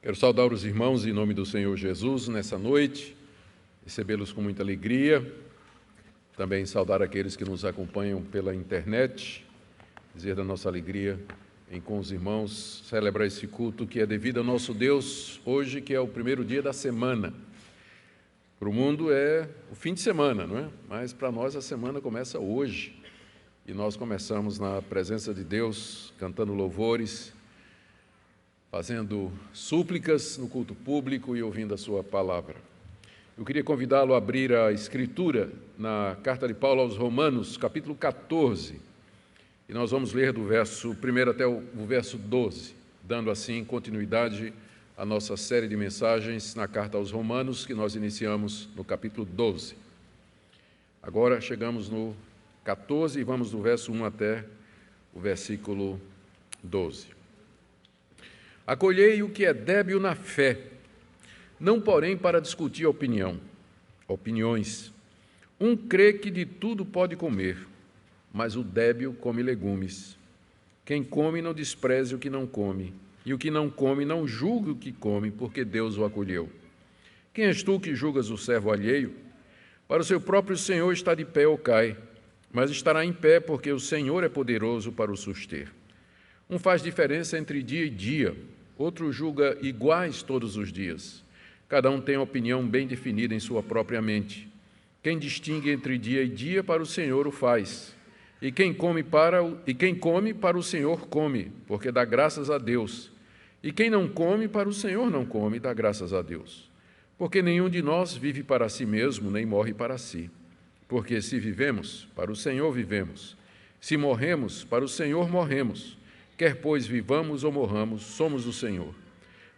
Quero saudar os irmãos em nome do Senhor Jesus nessa noite, recebê-los com muita alegria, também saudar aqueles que nos acompanham pela internet, dizer da nossa alegria em com os irmãos, celebrar esse culto que é devido ao nosso Deus, hoje que é o primeiro dia da semana. Para o mundo é o fim de semana, não é? Mas para nós a semana começa hoje, e nós começamos na presença de Deus, cantando louvores, fazendo súplicas no culto público e ouvindo a sua palavra. Eu queria convidá-lo a abrir a Escritura na carta de Paulo aos Romanos, capítulo 14, e nós vamos ler do verso 1 até o verso 12, dando assim continuidade à nossa série de mensagens na carta aos Romanos, que nós iniciamos no capítulo 12. Agora chegamos no 14 e vamos do verso 1 até o versículo 12. Acolhei o que é débil na fé, não porém para discutir opiniões. Um crê que de tudo pode comer, mas o débil come legumes. Quem come não despreze o que não come, e o que não come não julgue o que come, porque Deus o acolheu. Quem és tu que julgas o servo alheio? Para o seu próprio Senhor está de pé ou cai, mas estará em pé porque o Senhor é poderoso para o suster. Um faz diferença entre dia e dia, outro julga iguais todos os dias. Cada um tem opinião bem definida em sua própria mente. Quem distingue entre dia e dia, para o Senhor o faz. E quem come para o Senhor come, porque dá graças a Deus. E quem não come, para o Senhor não come, dá graças a Deus. Porque nenhum de nós vive para si mesmo, nem morre para si. Porque se vivemos, para o Senhor vivemos. Se morremos, para o Senhor morremos. Quer, pois, vivamos ou morramos, somos do Senhor.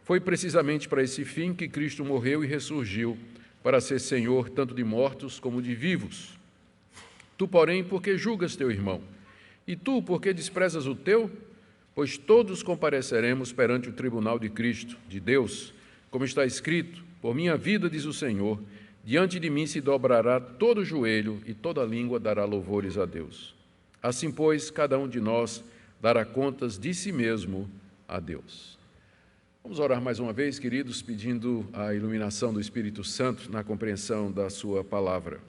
Foi precisamente para esse fim que Cristo morreu e ressurgiu, para ser Senhor tanto de mortos como de vivos. Tu, porém, por que julgas teu irmão? E tu, por que desprezas o teu? Pois todos compareceremos perante o tribunal de Cristo, de Deus, como está escrito: por minha vida, diz o Senhor, diante de mim se dobrará todo joelho e toda língua dará louvores a Deus. Assim, pois, cada um de nós dará contas de si mesmo a Deus. Vamos orar mais uma vez, queridos, pedindo a iluminação do Espírito Santo na compreensão da sua palavra.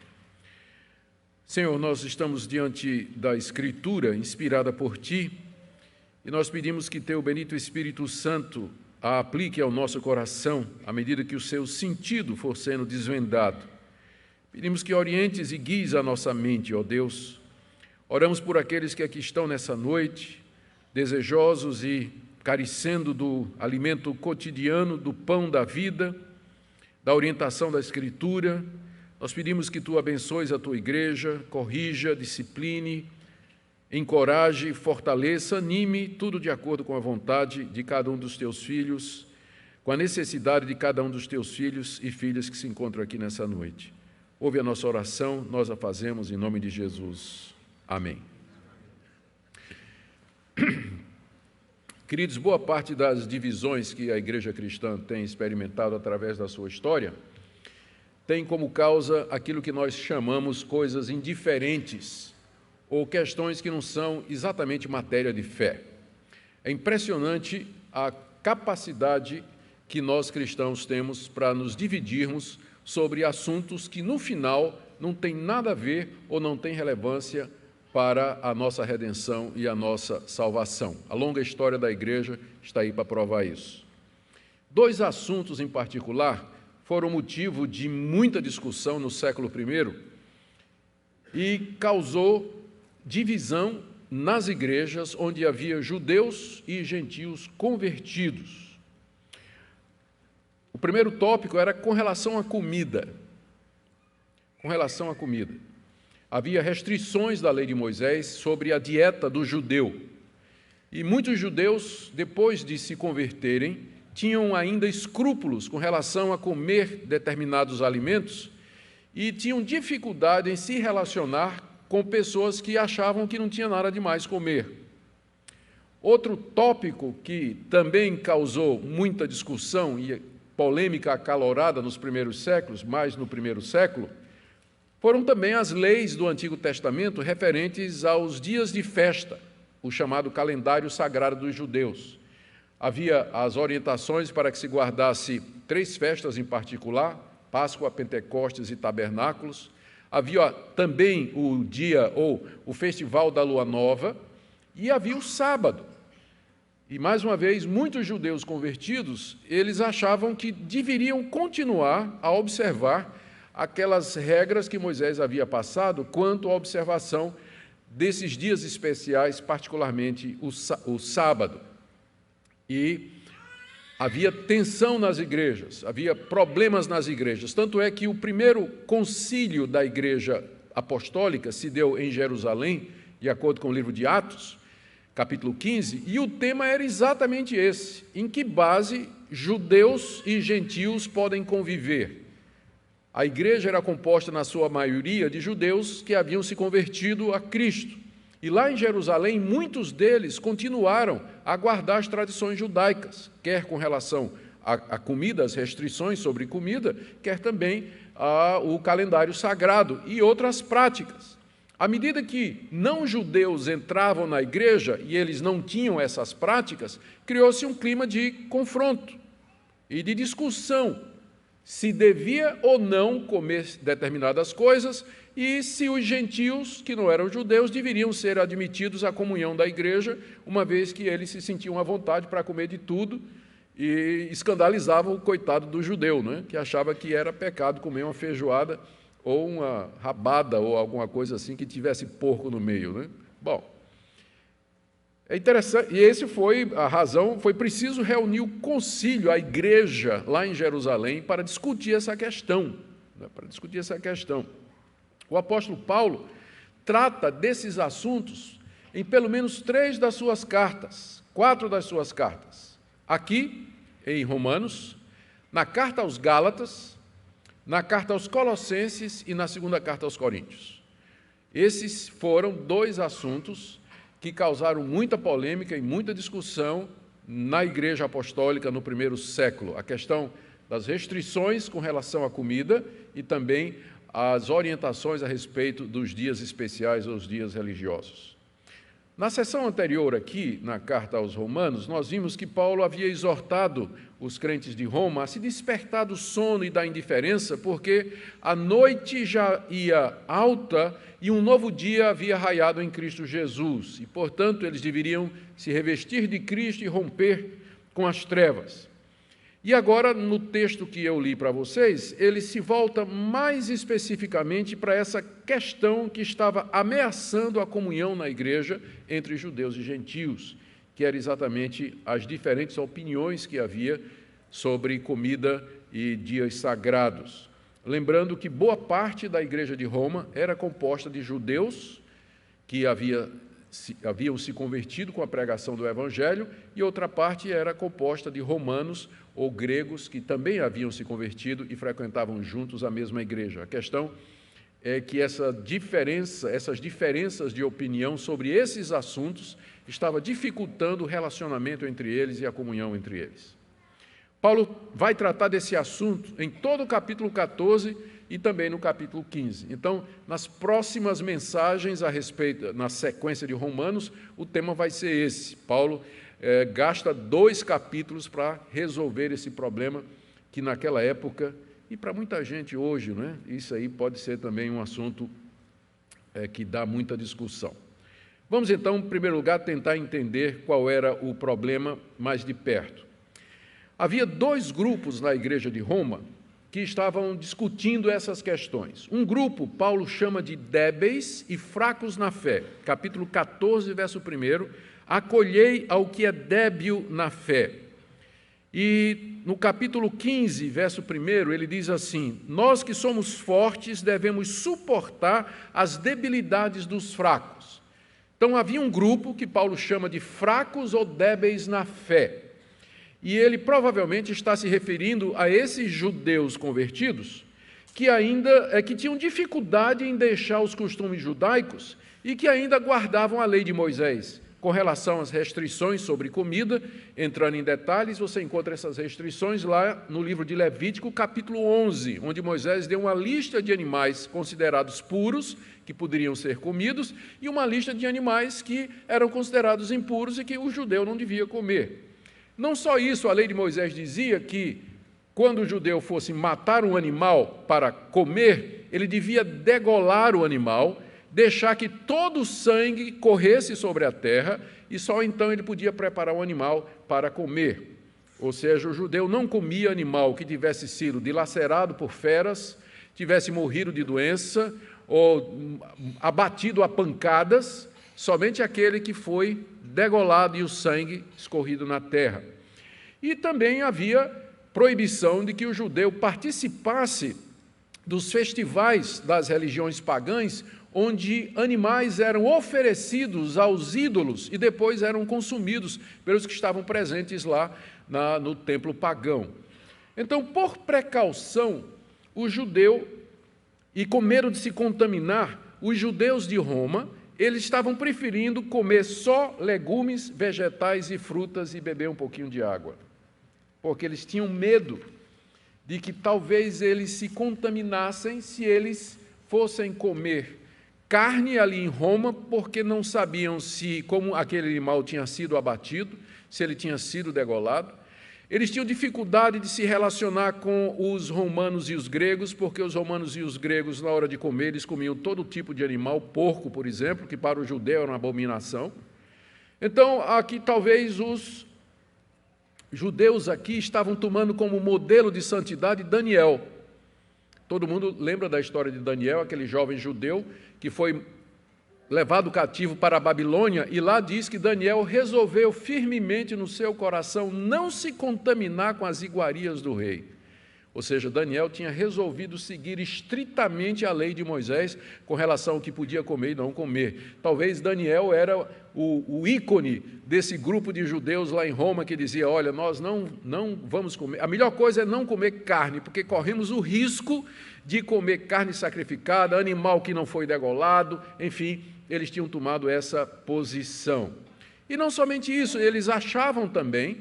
Senhor, nós estamos diante da Escritura inspirada por Ti e nós pedimos que Teu bendito Espírito Santo a aplique ao nosso coração à medida que o seu sentido for sendo desvendado. Pedimos que orientes e guies a nossa mente, ó Deus. Oramos por aqueles que aqui estão nessa noite, desejosos e carecendo do alimento cotidiano, do pão da vida, da orientação da Escritura. Nós pedimos que Tu abençoes a Tua igreja, corrija, discipline, encoraje, fortaleça, anime, tudo de acordo com a vontade de cada um dos Teus filhos, com a necessidade de cada um dos Teus filhos e filhas que se encontram aqui nessa noite. Ouve a nossa oração, nós a fazemos em nome de Jesus. Amém. Queridos, boa parte das divisões que a igreja cristã tem experimentado através da sua história tem como causa aquilo que nós chamamos coisas indiferentes ou questões que não são exatamente matéria de fé. É impressionante a capacidade que nós cristãos temos para nos dividirmos sobre assuntos que no final não tem nada a ver ou não tem relevância para a nossa redenção e a nossa salvação. A longa história da igreja está aí para provar isso. Dois assuntos em particular foram motivo de muita discussão no século I e causou divisão nas igrejas onde havia judeus e gentios convertidos. O primeiro tópico era com relação à comida. Com relação à comida. Havia restrições da lei de Moisés sobre a dieta do judeu. E muitos judeus, depois de se converterem, tinham ainda escrúpulos com relação a comer determinados alimentos e tinham dificuldade em se relacionar com pessoas que achavam que não tinha nada demais comer. Outro tópico que também causou muita discussão e polêmica acalorada nos primeiros séculos, mais no primeiro século, foram também as leis do Antigo Testamento referentes aos dias de festa, o chamado calendário sagrado dos judeus. Havia as orientações para que se guardasse 3 festas em particular: Páscoa, Pentecostes e Tabernáculos. Havia também o dia ou o Festival da Lua Nova, e havia o sábado. E, mais uma vez, muitos judeus convertidos, eles achavam que deveriam continuar a observar aquelas regras que Moisés havia passado quanto à observação desses dias especiais, particularmente o sábado. E havia tensão nas igrejas, havia problemas nas igrejas. Tanto é que o primeiro concílio da Igreja Apostólica se deu em Jerusalém, de acordo com o livro de Atos, capítulo 15, e o tema era exatamente esse: em que base judeus e gentios podem conviver. A igreja era composta, na sua maioria, de judeus que haviam se convertido a Cristo. E lá em Jerusalém, muitos deles continuaram a guardar as tradições judaicas, quer com relação à comida, as restrições sobre comida, quer também ao calendário sagrado e outras práticas. À medida que não-judeus entravam na igreja e eles não tinham essas práticas, criou-se um clima de confronto e de discussão, se devia ou não comer determinadas coisas e se os gentios, que não eram judeus, deveriam ser admitidos à comunhão da igreja, uma vez que eles se sentiam à vontade para comer de tudo e escandalizavam o coitado do judeu, né, que achava que era pecado comer uma feijoada ou uma rabada ou alguma coisa assim que tivesse porco no meio, né? Bom, é interessante, e esse foi a razão, foi preciso reunir o concílio, a igreja lá em Jerusalém, para discutir essa questão, né? O apóstolo Paulo trata desses assuntos em pelo menos 3 das suas cartas, 4 das suas cartas. Aqui, em Romanos, na carta aos Gálatas, na carta aos Colossenses e na segunda carta aos Coríntios. Esses foram 2 assuntos que causaram muita polêmica e muita discussão na Igreja Apostólica no primeiro século. A questão das restrições com relação à comida e também as orientações a respeito dos dias especiais ou os dias religiosos. Na sessão anterior aqui, na carta aos Romanos, nós vimos que Paulo havia exortado os crentes de Roma a se despertar do sono e da indiferença, porque a noite já ia alta e um novo dia havia raiado em Cristo Jesus, e, portanto, eles deveriam se revestir de Cristo e romper com as trevas. E agora, no texto que eu li para vocês, ele se volta mais especificamente para essa questão que estava ameaçando a comunhão na igreja entre judeus e gentios, que era exatamente as diferentes opiniões que havia sobre comida e dias sagrados. Lembrando que boa parte da igreja de Roma era composta de judeus que haviam se convertido com a pregação do Evangelho, e outra parte era composta de romanos ou gregos que também haviam se convertido e frequentavam juntos a mesma igreja. A questão é que essas diferenças de opinião sobre esses assuntos estava dificultando o relacionamento entre eles e a comunhão entre eles. Paulo vai tratar desse assunto em todo o capítulo 14 e também no capítulo 15. Então, nas próximas mensagens a respeito, na sequência de Romanos, o tema vai ser esse. Paulo gasta 2 capítulos para resolver esse problema que naquela época, e para muita gente hoje, né, isso aí pode ser também um assunto que dá muita discussão. Vamos então, em primeiro lugar, tentar entender qual era o problema mais de perto. Havia 2 grupos na igreja de Roma que estavam discutindo essas questões. Um grupo, Paulo chama de débeis e fracos na fé. Capítulo 14, verso 1, acolhei ao que é débil na fé. E no capítulo 15, verso 1, ele diz assim: nós que somos fortes devemos suportar as debilidades dos fracos. Então havia um grupo que Paulo chama de fracos ou débeis na fé. E ele provavelmente está se referindo a esses judeus convertidos que tinham dificuldade em deixar os costumes judaicos e que ainda guardavam a lei de Moisés. Com relação às restrições sobre comida, entrando em detalhes, você encontra essas restrições lá no livro de Levítico, capítulo 11, onde Moisés deu uma lista de animais considerados puros, que poderiam ser comidos, e uma lista de animais que eram considerados impuros e que o judeu não devia comer. Não só isso, a lei de Moisés dizia que, quando o judeu fosse matar um animal para comer, ele devia degolar o animal, deixar que todo o sangue corresse sobre a terra, e só então ele podia preparar o animal para comer. Ou seja, o judeu não comia animal que tivesse sido dilacerado por feras, tivesse morrido de doença ou abatido a pancadas, somente aquele que foi degolado e o sangue escorrido na terra. E também havia proibição de que o judeu participasse dos festivais das religiões pagãs, onde animais eram oferecidos aos ídolos e depois eram consumidos pelos que estavam presentes lá no templo pagão. Então, por precaução, o judeu, e com medo de se contaminar, os judeus de Roma, eles estavam preferindo comer só legumes, vegetais e frutas e beber um pouquinho de água, porque eles tinham medo de que talvez eles se contaminassem se eles fossem comer carne ali em Roma, porque não sabiam se, como aquele animal tinha sido abatido, se ele tinha sido degolado. Eles tinham dificuldade de se relacionar com os romanos e os gregos, porque os romanos e os gregos, na hora de comer, eles comiam todo tipo de animal, porco, por exemplo, que para o judeu era uma abominação. Então, aqui talvez os judeus aqui estavam tomando como modelo de santidade Daniel. Todo mundo lembra da história de Daniel, aquele jovem judeu que foi levado cativo para a Babilônia, e lá diz que Daniel resolveu firmemente no seu coração não se contaminar com as iguarias do rei. Ou seja, Daniel tinha resolvido seguir estritamente a lei de Moisés com relação ao que podia comer e não comer. Talvez Daniel era o ícone desse grupo de judeus lá em Roma que dizia, olha, nós não vamos comer, a melhor coisa é não comer carne, porque corremos o risco de comer carne sacrificada, animal que não foi degolado, enfim, eles tinham tomado essa posição. E não somente isso, eles achavam também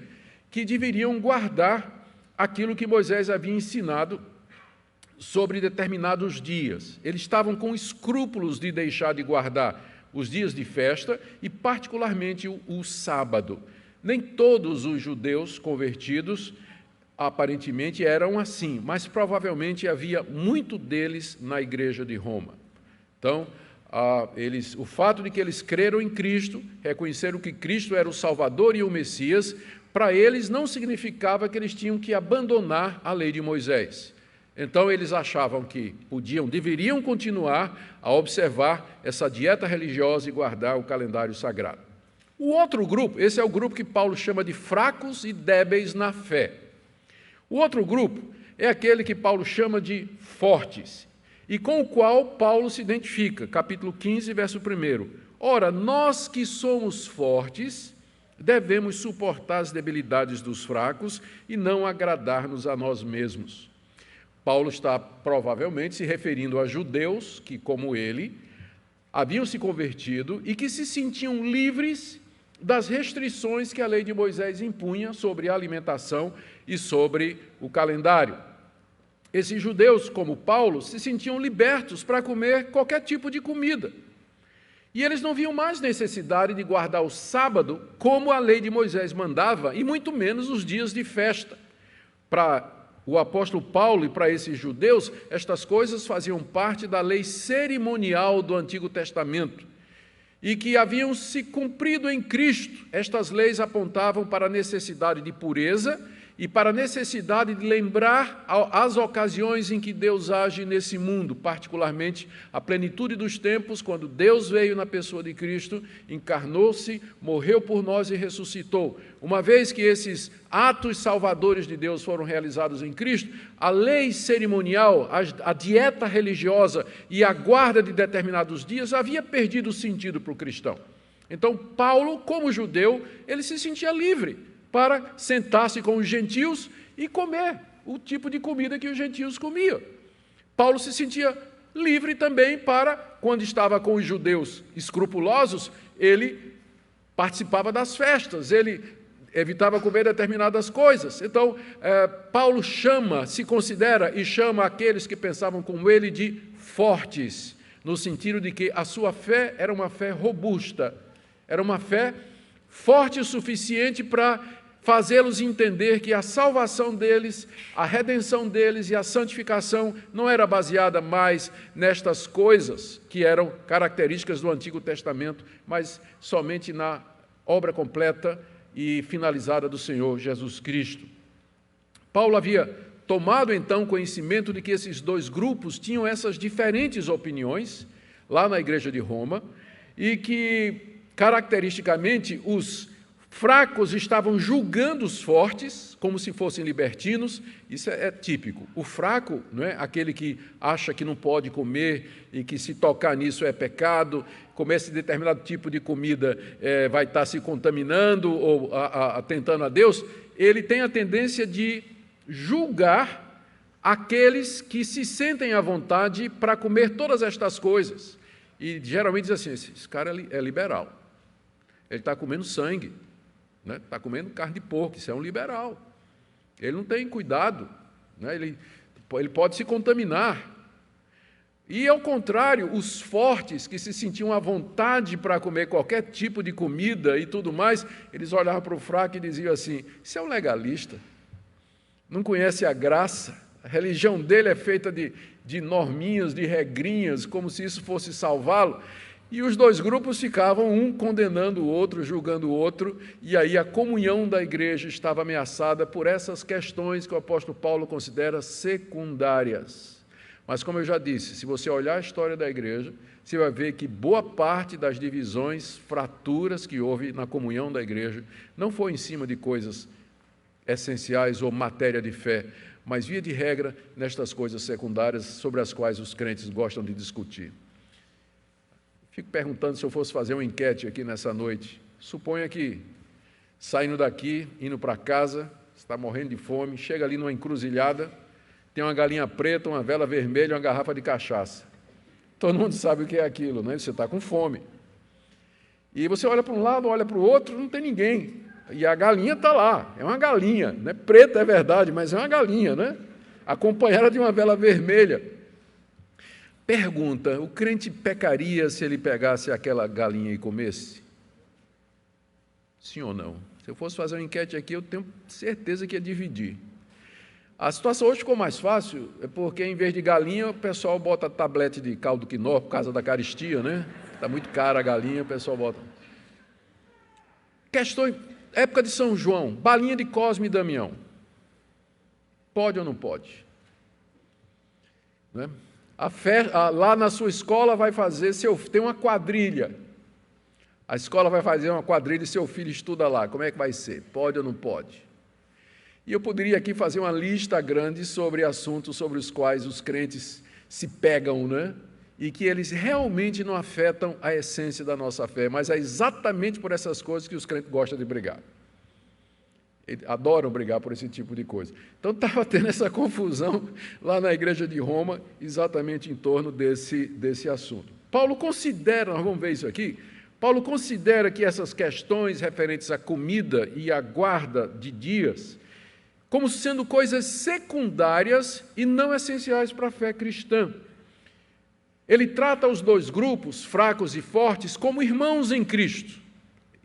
que deveriam guardar aquilo que Moisés havia ensinado sobre determinados dias. Eles estavam com escrúpulos de deixar de guardar os dias de festa e, particularmente, o sábado. Nem todos os judeus convertidos, aparentemente, eram assim, mas provavelmente havia muito deles na igreja de Roma. Então, o fato de que eles creram em Cristo, reconheceram que Cristo era o Salvador e o Messias, para eles não significava que eles tinham que abandonar a lei de Moisés. Então eles achavam que deveriam continuar a observar essa dieta religiosa e guardar o calendário sagrado. O outro grupo, esse é o grupo que Paulo chama de fracos e débeis na fé. O outro grupo é aquele que Paulo chama de fortes, e com o qual Paulo se identifica, capítulo 15, verso 1. Ora, nós que somos fortes, devemos suportar as debilidades dos fracos e não agradar-nos a nós mesmos. Paulo está provavelmente se referindo a judeus que, como ele, haviam se convertido e que se sentiam livres das restrições que a lei de Moisés impunha sobre a alimentação e sobre o calendário. Esses judeus, como Paulo, se sentiam libertos para comer qualquer tipo de comida. E eles não viam mais necessidade de guardar o sábado como a lei de Moisés mandava, e muito menos os dias de festa. Para o apóstolo Paulo e para esses judeus, estas coisas faziam parte da lei cerimonial do Antigo Testamento e que haviam se cumprido em Cristo. Estas leis apontavam para a necessidade de pureza e para a necessidade de lembrar as ocasiões em que Deus age nesse mundo, particularmente a plenitude dos tempos, quando Deus veio na pessoa de Cristo, encarnou-se, morreu por nós e ressuscitou. Uma vez que esses atos salvadores de Deus foram realizados em Cristo, a lei cerimonial, a dieta religiosa e a guarda de determinados dias havia perdido o sentido para o cristão. Então, Paulo, como judeu, ele se sentia livre para sentar-se com os gentios e comer o tipo de comida que os gentios comiam. Paulo se sentia livre também para, quando estava com os judeus escrupulosos, ele participava das festas, ele evitava comer determinadas coisas. Então, Paulo se considera e chama aqueles que pensavam como ele de fortes, no sentido de que a sua fé era uma fé robusta, era uma fé forte o suficiente para fazê-los entender que a salvação deles, a redenção deles e a santificação não era baseada mais nestas coisas que eram características do Antigo Testamento, mas somente na obra completa e finalizada do Senhor Jesus Cristo. Paulo havia tomado então conhecimento de que esses dois grupos tinham essas diferentes opiniões lá na igreja de Roma e que, caracteristicamente, os fracos estavam julgando os fortes como se fossem libertinos. Isso é típico. O fraco, não é aquele que acha que não pode comer e que se tocar nisso é pecado, comer esse determinado tipo de comida vai estar se contaminando ou atentando a Deus. Ele tem a tendência de julgar aqueles que se sentem à vontade para comer todas estas coisas. E geralmente diz assim, esse cara é liberal, ele está comendo sangue, né? Está comendo carne de porco, isso é um liberal. Ele não tem cuidado, né? Ele pode se contaminar. E, ao contrário, os fortes, que se sentiam à vontade para comer qualquer tipo de comida e tudo mais, eles olhavam para o fraco e diziam assim, isso é um legalista, não conhece a graça, a religião dele é feita de norminhas, de regrinhas, como se isso fosse salvá-lo. E os dois grupos ficavam, um condenando o outro, julgando o outro, e aí a comunhão da igreja estava ameaçada por essas questões que o apóstolo Paulo considera secundárias. Mas, como eu já disse, se você olhar a história da igreja, você vai ver que boa parte das divisões, fraturas que houve na comunhão da igreja, não foi em cima de coisas essenciais ou matéria de fé, mas, via de regra, nestas coisas secundárias sobre as quais os crentes gostam de discutir. Fico perguntando se eu fosse fazer uma enquete aqui nessa noite. Suponha que, saindo daqui, indo para casa, está morrendo de fome, chega ali numa encruzilhada, tem uma galinha preta, uma vela vermelha e uma garrafa de cachaça. Todo mundo sabe o que é aquilo, né? Você está com fome. E você olha para um lado, olha para o outro, não tem ninguém. E a galinha está lá, é uma galinha, né? Preta é verdade, mas é uma galinha, né? Acompanhada de uma vela vermelha. Pergunta, o crente pecaria se ele pegasse aquela galinha e comesse? Sim ou não? Se eu fosse fazer uma enquete aqui, eu tenho certeza que ia dividir. A situação hoje ficou mais fácil, porque em vez de galinha, o pessoal bota tablete de caldo quinó por causa da caristia, né? Está muito cara a galinha, o pessoal bota. Questão, época de São João, balinha de Cosme e Damião. Pode ou não pode? Né? Lá na sua escola vai fazer, tem uma quadrilha. A escola vai fazer uma quadrilha e seu filho estuda lá. Como é que vai ser? Pode ou não pode? E eu poderia aqui fazer uma lista grande sobre assuntos sobre os quais os crentes se pegam, né? E que eles realmente não afetam a essência da nossa fé, mas é exatamente por essas coisas que os crentes gostam de brigar. Eles adoram brigar por esse tipo de coisa. Então, estava tendo essa confusão lá na igreja de Roma, exatamente em torno desse assunto. Paulo considera, nós vamos ver isso aqui, Paulo considera que essas questões referentes à comida e à guarda de dias, como sendo coisas secundárias e não essenciais para a fé cristã. Ele trata os dois grupos, fracos e fortes, como irmãos em Cristo.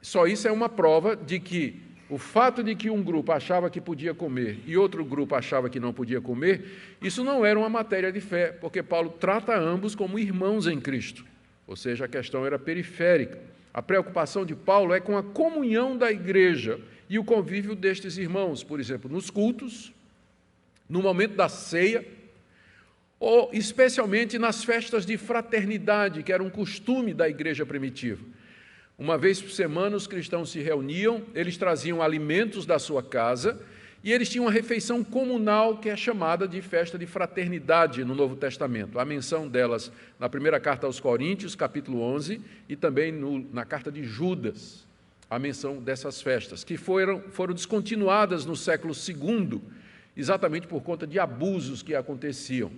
Só isso é uma prova de que o fato de que um grupo achava que podia comer e outro grupo achava que não podia comer, isso não era uma matéria de fé, porque Paulo trata ambos como irmãos em Cristo, ou seja, a questão era periférica. A preocupação de Paulo é com a comunhão da igreja e o convívio destes irmãos, por exemplo, nos cultos, no momento da ceia, ou especialmente nas festas de fraternidade, que era um costume da igreja primitiva. Uma vez por semana os cristãos se reuniam, eles traziam alimentos da sua casa e eles tinham uma refeição comunal que é chamada de festa de fraternidade no Novo Testamento. Há menção delas na primeira carta aos Coríntios, capítulo 11, e também na carta de Judas, a menção dessas festas, que foram descontinuadas no século II, exatamente por conta de abusos que aconteciam.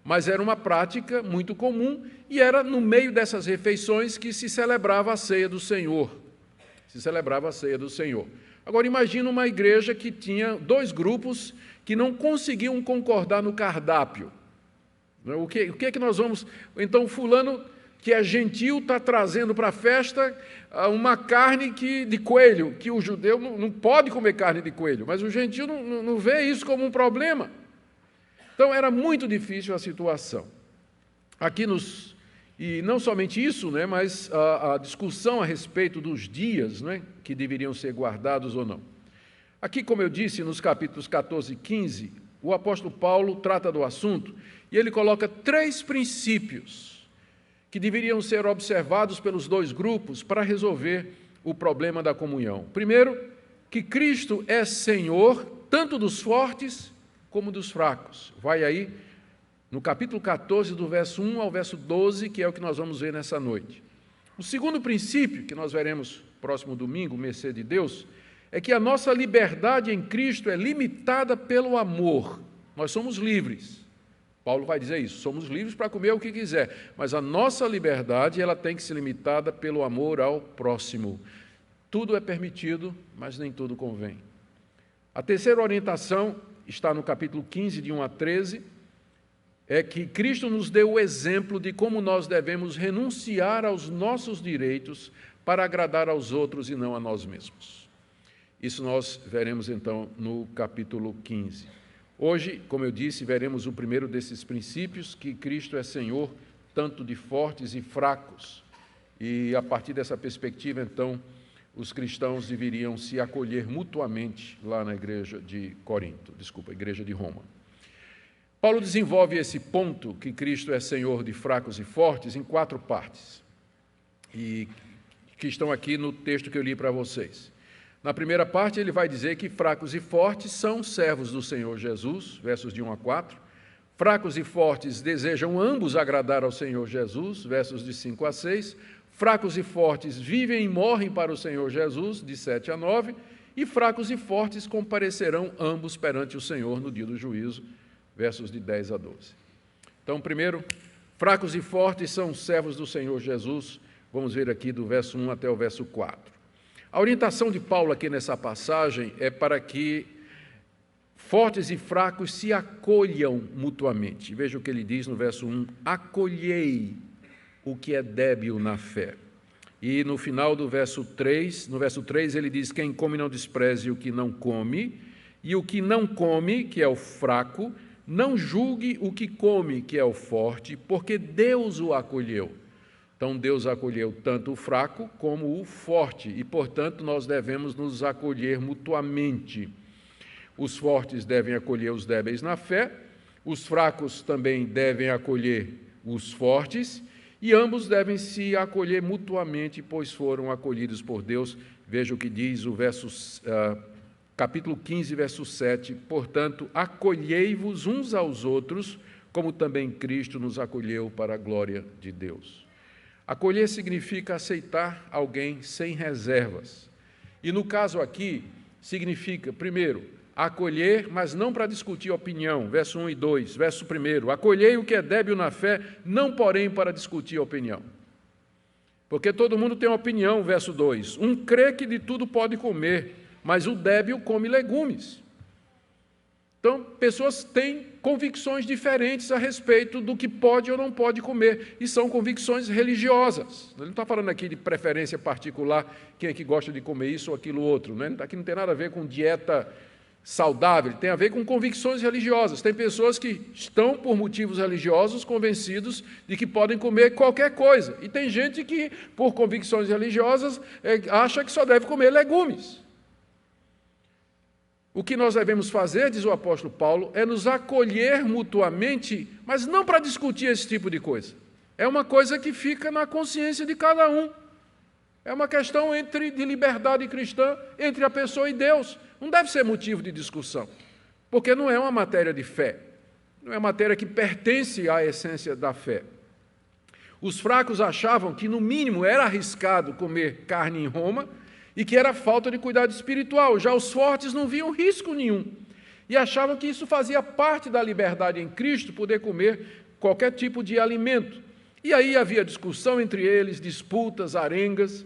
Mas era uma prática muito comum e era no meio dessas refeições que se celebrava a ceia do Senhor. Agora, imagina uma igreja que tinha dois grupos que não conseguiam concordar no cardápio. O que é que nós vamos... Então, fulano que é gentil está trazendo para a festa uma carne de coelho, que o judeu não pode comer carne de coelho, mas o gentil não vê isso como um problema. Então era muito difícil a situação. E não somente isso, né, mas a discussão a respeito dos dias, né, que deveriam ser guardados ou não. Aqui, como eu disse, nos capítulos 14 e 15, o apóstolo Paulo trata do assunto e ele coloca 3 princípios que deveriam ser observados pelos 2 grupos para resolver o problema da comunhão. Primeiro, que Cristo é Senhor tanto dos fortes como dos fracos. Vai aí no capítulo 14, do verso 1 ao verso 12, que é o que nós vamos ver nessa noite. O segundo princípio, que nós veremos próximo domingo, mercê de Deus, é que a nossa liberdade em Cristo é limitada pelo amor. Nós somos livres. Paulo vai dizer isso, somos livres para comer o que quiser, mas a nossa liberdade ela tem que ser limitada pelo amor ao próximo. Tudo é permitido, mas nem tudo convém. A terceira orientação está no capítulo 15, de 1 a 13, é que Cristo nos deu o exemplo de como nós devemos renunciar aos nossos direitos para agradar aos outros e não a nós mesmos. Isso nós veremos então no capítulo 15. Hoje, como eu disse, veremos o primeiro desses princípios, que Cristo é Senhor tanto de fortes e fracos. E a partir dessa perspectiva, então, os cristãos deveriam se acolher mutuamente lá na igreja de igreja de Roma. Paulo desenvolve esse ponto, que Cristo é Senhor de fracos e fortes, em 4 partes, e que estão aqui no texto que eu li para vocês. Na primeira parte, ele vai dizer que fracos e fortes são servos do Senhor Jesus, versos de 1 a 4. Fracos e fortes desejam ambos agradar ao Senhor Jesus, versos de 5 a 6. Fracos e fortes vivem e morrem para o Senhor Jesus, de 7 a 9. E fracos e fortes comparecerão ambos perante o Senhor no dia do juízo, versos de 10 a 12. Então, primeiro, fracos e fortes são servos do Senhor Jesus. Vamos ver aqui do verso 1 até o verso 4. A orientação de Paulo aqui nessa passagem é para que fortes e fracos se acolham mutuamente. Veja o que ele diz no verso 1, acolhei o que é débil na fé. E no final do verso 3, no verso 3 ele diz, quem come não despreze o que não come, e o que não come, que é o fraco, não julgue o que come, que é o forte, porque Deus o acolheu. Então, Deus acolheu tanto o fraco como o forte, e, portanto, nós devemos nos acolher mutuamente. Os fortes devem acolher os débeis na fé, os fracos também devem acolher os fortes, e ambos devem se acolher mutuamente, pois foram acolhidos por Deus. Veja o que diz o capítulo 15, verso 7. Portanto, acolhei-vos uns aos outros, como também Cristo nos acolheu para a glória de Deus. Acolher significa aceitar alguém sem reservas. E no caso aqui, significa, primeiro, acolher, mas não para discutir opinião, verso 1 e 2. Verso 1, acolhei o que é débil na fé, não porém para discutir opinião. Porque todo mundo tem uma opinião, verso 2. Um crê que de tudo pode comer, mas o débil come legumes. Então, pessoas têm convicções diferentes a respeito do que pode ou não pode comer, e são convicções religiosas. Ele não está falando aqui de preferência particular, quem é que gosta de comer isso ou aquilo outro. Né? Aqui não tem nada a ver com dieta saudável, tem a ver com convicções religiosas. Tem pessoas que estão, por motivos religiosos, convencidos de que podem comer qualquer coisa. E tem gente que, por convicções religiosas, acha que só deve comer legumes. O que nós devemos fazer, diz o apóstolo Paulo, é nos acolher mutuamente, mas não para discutir esse tipo de coisa. É uma coisa que fica na consciência de cada um. É uma questão de liberdade cristã entre a pessoa e Deus. Não deve ser motivo de discussão, porque não é uma matéria de fé, não é matéria que pertence à essência da fé. Os fracos achavam que, no mínimo, era arriscado comer carne em Roma e que era falta de cuidado espiritual. Já os fortes não viam risco nenhum e achavam que isso fazia parte da liberdade em Cristo, poder comer qualquer tipo de alimento. E aí havia discussão entre eles, disputas, arengas.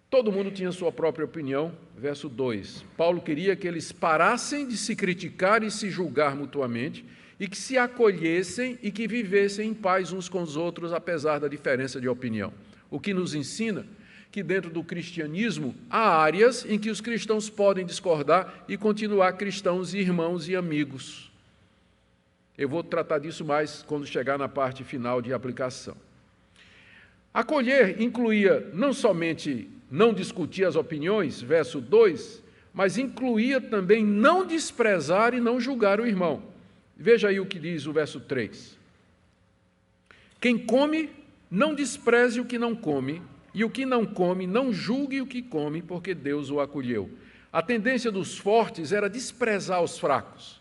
Todo mundo tinha sua própria opinião. Verso 2. Paulo queria que eles parassem de se criticar e se julgar mutuamente e que se acolhessem e que vivessem em paz uns com os outros, apesar da diferença de opinião. O que nos ensina que dentro do cristianismo há áreas em que os cristãos podem discordar e continuar cristãos, irmãos e amigos. Eu vou tratar disso mais quando chegar na parte final de aplicação. Acolher incluía não somente não discutir as opiniões, verso 2, mas incluía também não desprezar e não julgar o irmão. Veja aí o que diz o verso 3. Quem come, não despreze o que não come, e o que não come, não julgue o que come, porque Deus o acolheu. A tendência dos fortes era desprezar os fracos.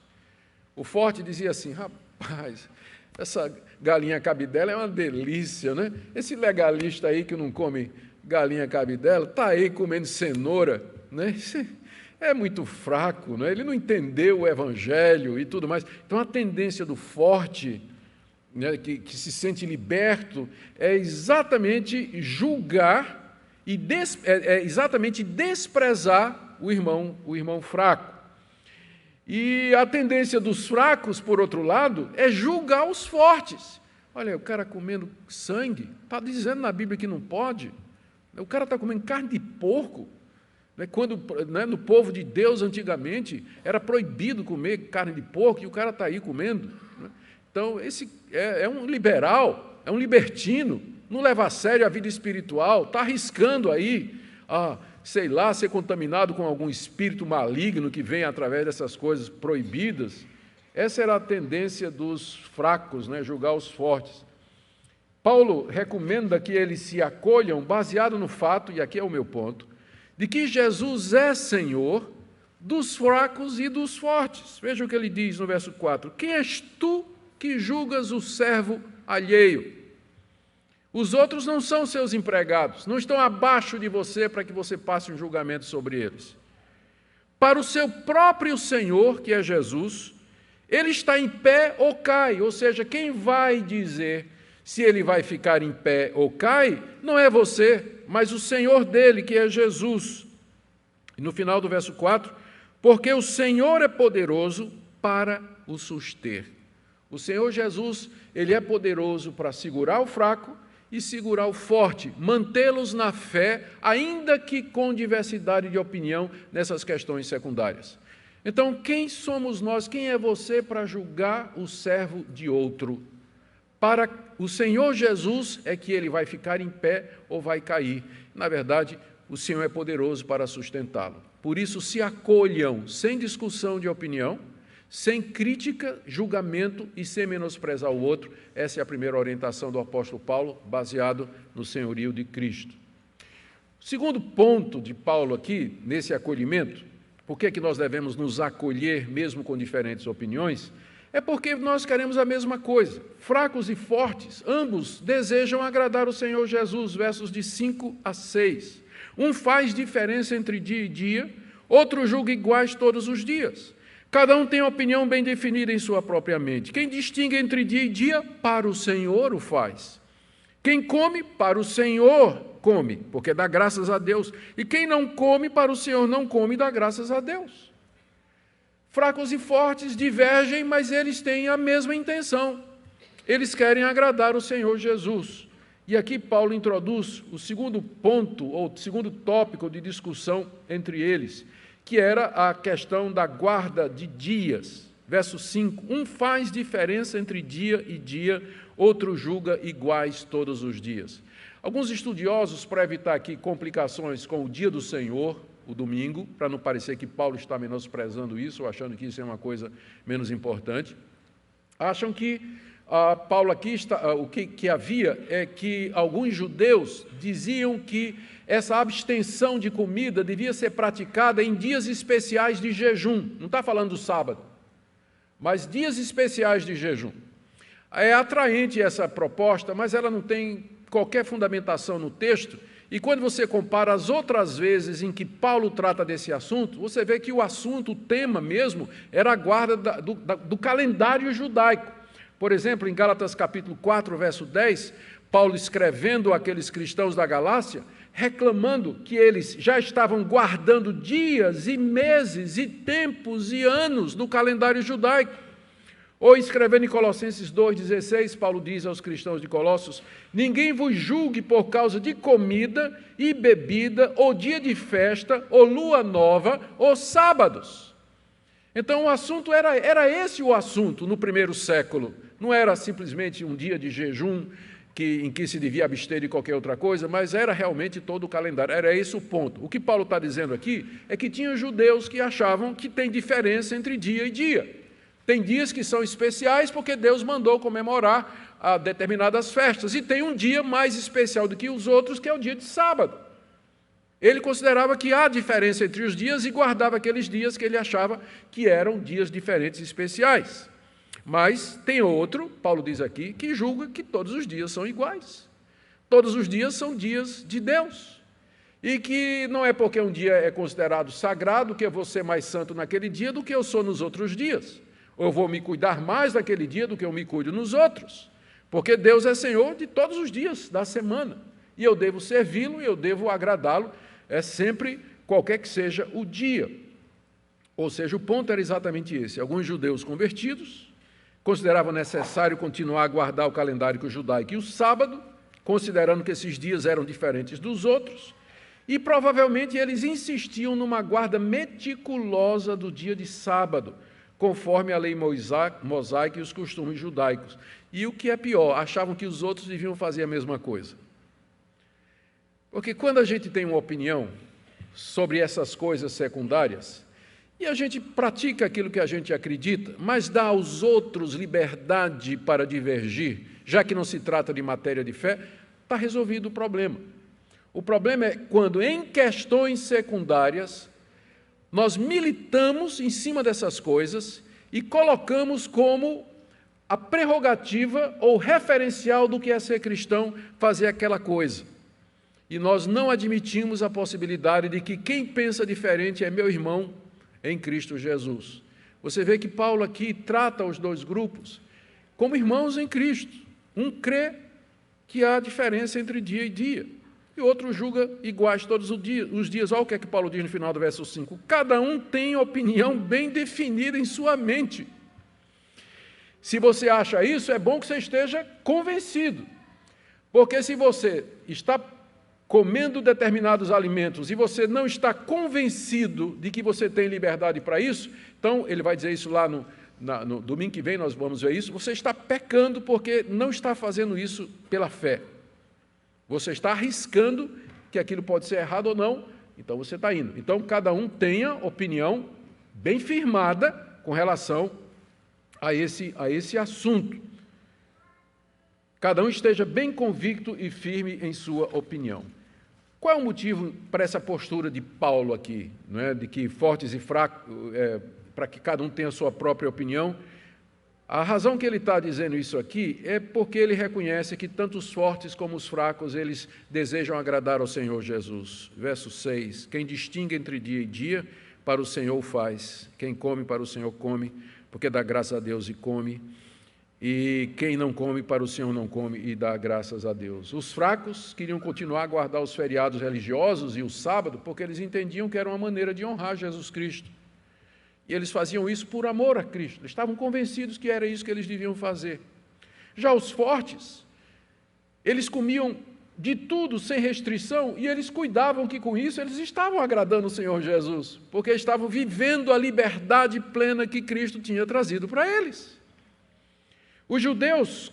O forte dizia assim: rapaz, essa galinha cabidela é uma delícia, né? Esse legalista aí que não come galinha cabidela, está aí comendo cenoura, né? É muito fraco, né? Ele não entendeu o evangelho e tudo mais. Então, a tendência do forte, né, que se sente liberto, é exatamente julgar e exatamente desprezar o irmão fraco. E a tendência dos fracos, por outro lado, é julgar os fortes. Olha, o cara comendo sangue, está dizendo na Bíblia que não pode. O cara está comendo carne de porco. Quando no povo de Deus, antigamente, era proibido comer carne de porco, e o cara está aí comendo. Então, esse é um liberal, é um libertino, não leva a sério a vida espiritual, está arriscando aí sei lá, ser contaminado com algum espírito maligno que vem através dessas coisas proibidas. Essa era a tendência dos fracos, né? Julgar os fortes. Paulo recomenda que eles se acolham baseado no fato, e aqui é o meu ponto, de que Jesus é Senhor dos fracos e dos fortes. Veja o que ele diz no verso 4. Quem és tu que julgas o servo alheio? Os outros não são seus empregados, não estão abaixo de você para que você passe um julgamento sobre eles. Para o seu próprio Senhor, que é Jesus, ele está em pé ou cai, ou seja, quem vai dizer se ele vai ficar em pé ou cai, não é você, mas o Senhor dele, que é Jesus. E no final do verso 4, porque o Senhor é poderoso para o suster. O Senhor Jesus, ele é poderoso para segurar o fraco e segurar o forte, mantê-los na fé, ainda que com diversidade de opinião nessas questões secundárias. Então, quem somos nós, quem é você para julgar o servo de outro? Para o Senhor Jesus é que ele vai ficar em pé ou vai cair. Na verdade, o Senhor é poderoso para sustentá-lo. Por isso, se acolham sem discussão de opinião, sem crítica, julgamento e sem menosprezar o outro. Essa é a primeira orientação do apóstolo Paulo, baseado no senhorio de Cristo. O segundo ponto de Paulo aqui, nesse acolhimento, por que nós devemos nos acolher mesmo com diferentes opiniões? É porque nós queremos a mesma coisa. Fracos e fortes, ambos desejam agradar o Senhor Jesus, versos de 5 a 6. Um faz diferença entre dia e dia, outro julga iguais todos os dias. Cada um tem opinião bem definida em sua própria mente. Quem distingue entre dia e dia, para o Senhor o faz. Quem come, para o Senhor come, porque dá graças a Deus. E quem não come, para o Senhor não come, dá graças a Deus. Fracos e fortes divergem, mas eles têm a mesma intenção. Eles querem agradar o Senhor Jesus. E aqui Paulo introduz o segundo ponto, ou segundo tópico de discussão entre eles, que era a questão da guarda de dias. Verso 5, um faz diferença entre dia e dia, outro julga iguais todos os dias. Alguns estudiosos, para evitar aqui complicações com o dia do Senhor, o domingo, para não parecer que Paulo está menosprezando isso, ou achando que isso é uma coisa menos importante, acham que Paulo aqui o que havia é que alguns judeus diziam que essa abstenção de comida devia ser praticada em dias especiais de jejum. Não está falando do sábado, mas dias especiais de jejum. É atraente essa proposta, mas ela não tem qualquer fundamentação no texto, e quando você compara as outras vezes em que Paulo trata desse assunto, você vê que o assunto, o tema mesmo, era a guarda do calendário judaico. Por exemplo, em Gálatas capítulo 4, verso 10, Paulo escrevendo àqueles cristãos da Galácia, reclamando que eles já estavam guardando dias e meses e tempos e anos no calendário judaico. Ou escrevendo em Colossenses 2,16, Paulo diz aos cristãos de Colossos: ninguém vos julgue por causa de comida e bebida, ou dia de festa, ou lua nova, ou sábados. Então o assunto era esse o assunto no primeiro século. Não era simplesmente um dia de jejum em que se devia abster de qualquer outra coisa, mas era realmente todo o calendário. Era esse o ponto. O que Paulo está dizendo aqui é que tinha judeus que achavam que tem diferença entre dia e dia. Tem dias que são especiais porque Deus mandou comemorar a determinadas festas. E tem um dia mais especial do que os outros, que é o dia de sábado. Ele considerava que há diferença entre os dias e guardava aqueles dias que ele achava que eram dias diferentes e especiais. Mas tem outro, Paulo diz aqui, que julga que todos os dias são iguais. Todos os dias são dias de Deus. E que não é porque um dia é considerado sagrado que eu vou ser mais santo naquele dia do que eu sou nos outros dias. Ou eu vou me cuidar mais naquele dia do que eu me cuido nos outros. Porque Deus é Senhor de todos os dias da semana. E eu devo servi-lo e eu devo agradá-lo, sempre, qualquer que seja o dia. Ou seja, o ponto era exatamente esse. Alguns judeus convertidos consideravam necessário continuar a guardar o calendário judaico e o sábado, considerando que esses dias eram diferentes dos outros, e provavelmente eles insistiam numa guarda meticulosa do dia de sábado, conforme a lei mosaica e os costumes judaicos. E o que é pior, achavam que os outros deviam fazer a mesma coisa. Porque quando a gente tem uma opinião sobre essas coisas secundárias, e a gente pratica aquilo que a gente acredita, mas dá aos outros liberdade para divergir, já que não se trata de matéria de fé, está resolvido o problema. O problema é quando, em questões secundárias, nós militamos em cima dessas coisas e colocamos como a prerrogativa ou referencial do que é ser cristão fazer aquela coisa. E nós não admitimos a possibilidade de que quem pensa diferente é meu irmão em Cristo Jesus. Você vê que Paulo aqui trata os dois grupos como irmãos em Cristo. Um crê que há diferença entre dia e dia, e outro julga iguais todos os dias. Olha o que é que Paulo diz no final do verso 5. Cada um tem opinião bem definida em sua mente. Se você acha isso, é bom que você esteja convencido. Porque se você está comendo determinados alimentos e você não está convencido de que você tem liberdade para isso, então ele vai dizer isso lá no domingo que vem, nós vamos ver isso, você está pecando porque não está fazendo isso pela fé. Você está arriscando que aquilo pode ser errado ou não, então você está indo. Então, cada um tenha opinião bem firmada com relação a esse assunto. Cada um esteja bem convicto e firme em sua opinião. Qual é o motivo para essa postura de Paulo aqui, não é? De que fortes e fracos, para que cada um tenha a sua própria opinião? A razão que ele está dizendo isso aqui é porque ele reconhece que tanto os fortes como os fracos, eles desejam agradar ao Senhor Jesus. Verso 6, quem distingue entre dia e dia, para o Senhor faz. Quem come, para o Senhor come, porque dá graças a Deus e come. E quem não come, para o Senhor não come e dá graças a Deus. Os fracos queriam continuar a guardar os feriados religiosos e o sábado, porque eles entendiam que era uma maneira de honrar Jesus Cristo. E eles faziam isso por amor a Cristo. Eles estavam convencidos que era isso que eles deviam fazer. Já os fortes, eles comiam de tudo sem restrição e eles cuidavam que com isso eles estavam agradando o Senhor Jesus, porque estavam vivendo a liberdade plena que Cristo tinha trazido para eles. Os judeus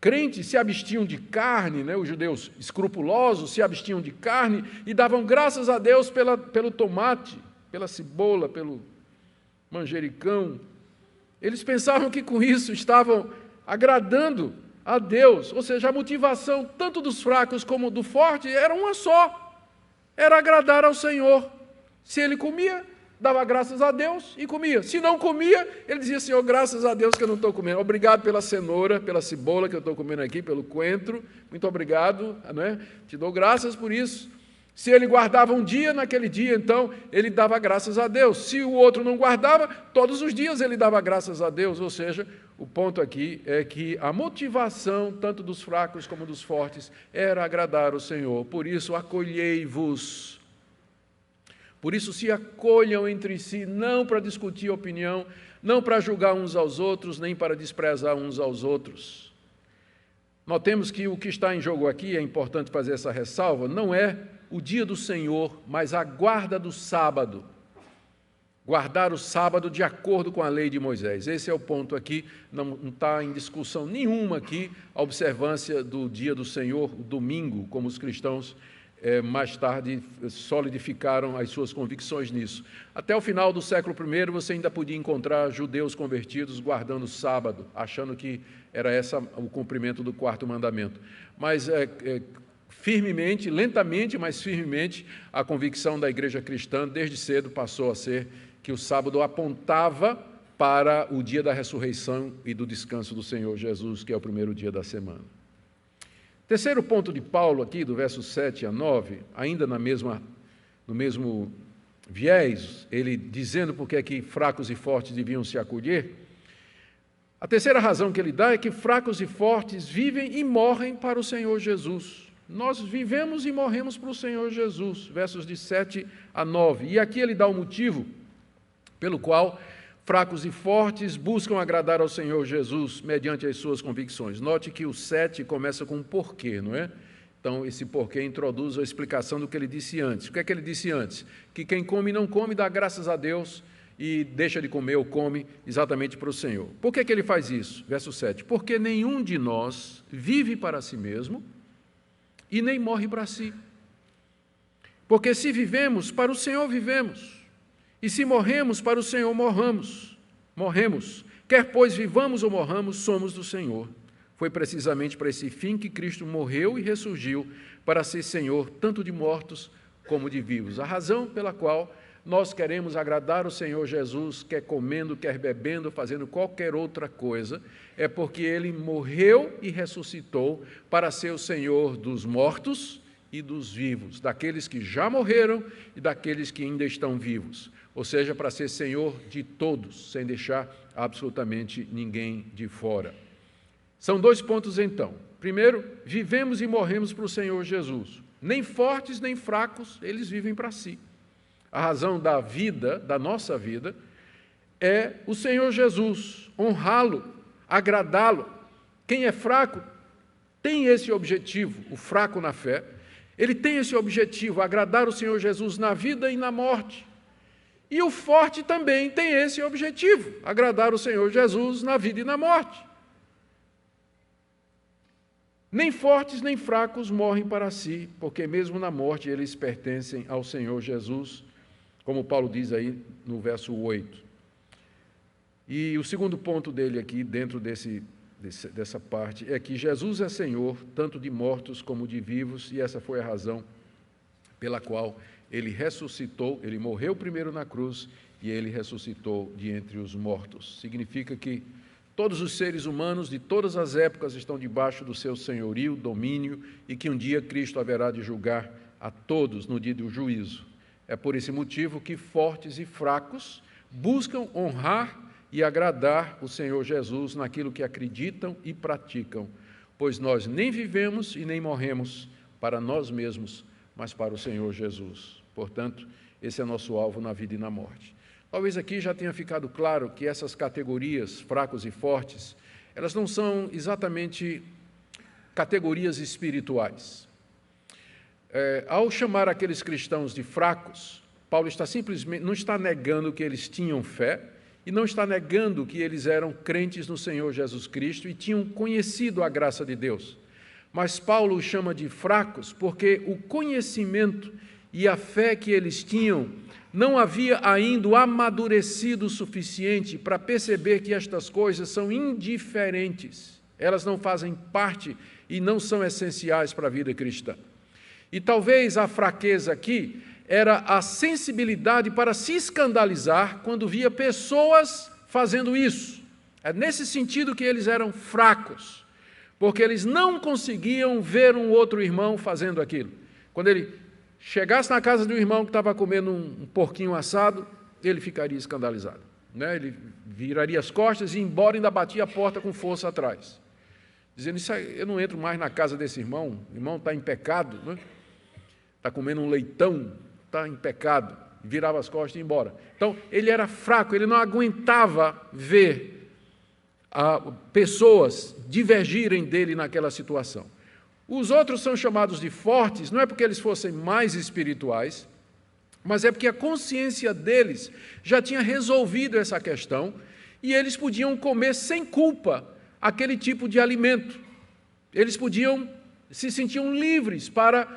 crentes se abstiam de carne, os judeus escrupulosos se abstiam de carne e davam graças a Deus pelo tomate, pela cebola, pelo manjericão. Eles pensavam que com isso estavam agradando a Deus, ou seja, a motivação tanto dos fracos como do forte era uma só, era agradar ao Senhor. Se ele comia, dava graças a Deus e comia. Se não comia, ele dizia: Senhor, graças a Deus que eu não estou comendo. Obrigado pela cenoura, pela cebola que eu estou comendo aqui, pelo coentro. Muito obrigado, né? Te dou graças por isso. Se ele guardava um dia, naquele dia, então, ele dava graças a Deus. Se o outro não guardava, todos os dias ele dava graças a Deus. Ou seja, o ponto aqui é que a motivação, tanto dos fracos como dos fortes, era agradar o Senhor. Por isso, acolhei-vos. Por isso, se acolham entre si, não para discutir opinião, não para julgar uns aos outros, nem para desprezar uns aos outros. Notemos que o que está em jogo aqui, é importante fazer essa ressalva, não é o dia do Senhor, mas a guarda do sábado. Guardar o sábado de acordo com a lei de Moisés. Esse é o ponto aqui, não está em discussão nenhuma aqui a observância do dia do Senhor, o domingo, como os cristãos mais tarde solidificaram as suas convicções nisso. Até o final do século I, você ainda podia encontrar judeus convertidos guardando o sábado, achando que era esse o cumprimento do quarto mandamento. Mas firmemente, lentamente, mas firmemente, a convicção da igreja cristã, desde cedo, passou a ser que o sábado apontava para o dia da ressurreição e do descanso do Senhor Jesus, que é o primeiro dia da semana. Terceiro ponto de Paulo aqui, do verso 7 a 9, ainda no mesmo viés, ele dizendo por que é que fracos e fortes deviam se acolher. A terceira razão que ele dá é que fracos e fortes vivem e morrem para o Senhor Jesus. Nós vivemos e morremos para o Senhor Jesus, versos de 7 a 9. E aqui ele dá o motivo pelo qual fracos e fortes buscam agradar ao Senhor Jesus mediante as suas convicções. Note que o 7 começa com um porquê, não é? Então, esse porquê introduz a explicação do que ele disse antes. O que é que ele disse antes? Que quem come e não come dá graças a Deus e deixa de comer ou come exatamente para o Senhor. Por que ele faz isso? Verso 7. Porque nenhum de nós vive para si mesmo e nem morre para si. Porque se vivemos, para o Senhor vivemos. E se morremos, para o Senhor morremos. Quer, pois, vivamos ou morramos, somos do Senhor. Foi precisamente para esse fim que Cristo morreu e ressurgiu, para ser Senhor tanto de mortos como de vivos. A razão pela qual nós queremos agradar o Senhor Jesus, quer comendo, quer bebendo, fazendo qualquer outra coisa, é porque Ele morreu e ressuscitou para ser o Senhor dos mortos e dos vivos, daqueles que já morreram e daqueles que ainda estão vivos. Ou seja, para ser Senhor de todos, sem deixar absolutamente ninguém de fora. São dois pontos, então. Primeiro, vivemos e morremos para o Senhor Jesus. Nem fortes, nem fracos, eles vivem para si. A razão da vida, da nossa vida, é o Senhor Jesus, honrá-lo, agradá-lo. Quem é fraco tem esse objetivo, o fraco na fé. Ele tem esse objetivo, agradar o Senhor Jesus na vida e na morte. E o forte também tem esse objetivo, agradar o Senhor Jesus na vida e na morte. Nem fortes nem fracos morrem para si, porque mesmo na morte eles pertencem ao Senhor Jesus, como Paulo diz aí no verso 8. E o segundo ponto dele aqui, dentro dessa parte, é que Jesus é Senhor, tanto de mortos como de vivos, e essa foi a razão pela qual Ele ressuscitou, Ele morreu primeiro na cruz e Ele ressuscitou de entre os mortos. Significa que todos os seres humanos de todas as épocas estão debaixo do seu senhorio, domínio, e que um dia Cristo haverá de julgar a todos no dia do juízo. É por esse motivo que fortes e fracos buscam honrar e agradar o Senhor Jesus naquilo que acreditam e praticam, pois nós nem vivemos e nem morremos para nós mesmos, mas para o Senhor Jesus. Portanto, esse é nosso alvo na vida e na morte. Talvez aqui já tenha ficado claro que essas categorias, fracos e fortes, elas não são exatamente categorias espirituais. Ao chamar aqueles cristãos de fracos, Paulo não está negando que eles tinham fé e não está negando que eles eram crentes no Senhor Jesus Cristo e tinham conhecido a graça de Deus. Mas Paulo os chama de fracos porque o conhecimento e a fé que eles tinham não havia ainda amadurecido o suficiente para perceber que estas coisas são indiferentes. Elas não fazem parte e não são essenciais para a vida cristã. E talvez a fraqueza aqui era a sensibilidade para se escandalizar quando via pessoas fazendo isso. É nesse sentido que eles eram fracos, porque eles não conseguiam ver um outro irmão fazendo aquilo. Quando ele chegasse na casa do irmão que estava comendo um porquinho assado, ele ficaria escandalizado. Né? Ele viraria as costas e ia embora, ainda batia a porta com força atrás, dizendo, eu não entro mais na casa desse irmão, o irmão está em pecado, né? Está comendo um leitão, está em pecado. virava as costas e ia embora. Então, ele era fraco, ele não aguentava ver pessoas divergirem dele naquela situação. Os outros são chamados de fortes, não é porque eles fossem mais espirituais, mas é porque a consciência deles já tinha resolvido essa questão e eles podiam comer sem culpa aquele tipo de alimento. Eles se sentiam livres para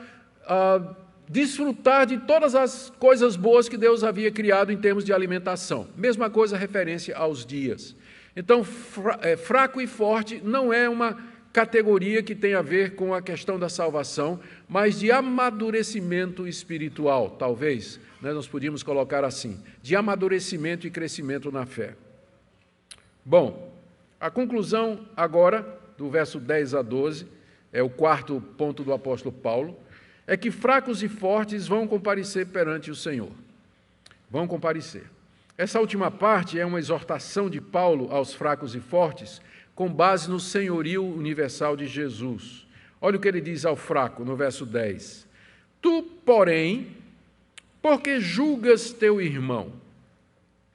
desfrutar de todas as coisas boas que Deus havia criado em termos de alimentação. Mesma coisa referência aos dias. Então, fraco e forte não é uma categoria que tem a ver com a questão da salvação, mas de amadurecimento espiritual, talvez, né, nós podíamos colocar assim, de amadurecimento e crescimento na fé. Bom, a conclusão agora, do verso 10 a 12, é o quarto ponto do apóstolo Paulo, é que fracos e fortes vão comparecer perante o Senhor. Vão comparecer. Essa última parte é uma exortação de Paulo aos fracos e fortes, com base no senhorio universal de Jesus. Olha o que ele diz ao fraco, no verso 10. Tu, porém, porque julgas teu irmão?